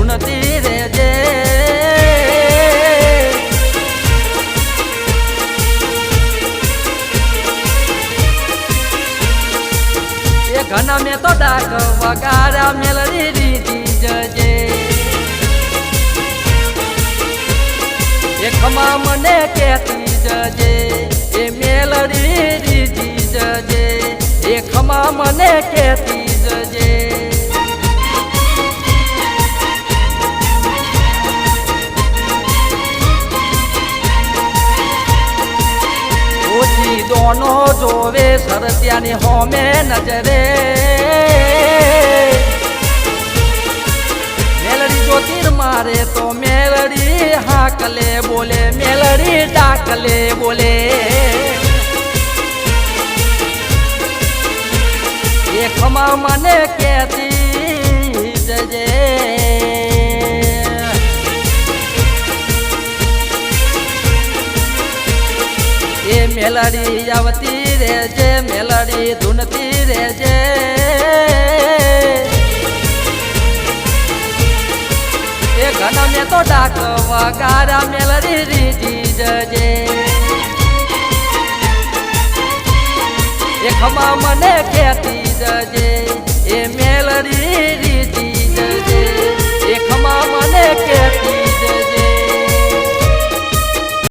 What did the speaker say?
ધૂનતી રેજે એ ઘના મેં તો ડાક વગારા મેલડી રીતી જજે એ ખમા મને કહેતી જજે એ મેલડી રીતી જજે એ ખમા મને કહેતી જજે ઓછી દોનો જોવે સરત્યાની હોમે નજરે મેલડી જો તીર મારે તો મેલડી હાકલે બોલે મેલડી ડાકલે બોલે એ ખમા મને કહેતી જજે એ મેલડી આવતી રેજે મેલડી ધૂનતી રેજે એ ઘના મેં તો ડાક વગારા મેલડી રીતી જજે એ ખમા મને કહેતી જજે એ મેલડી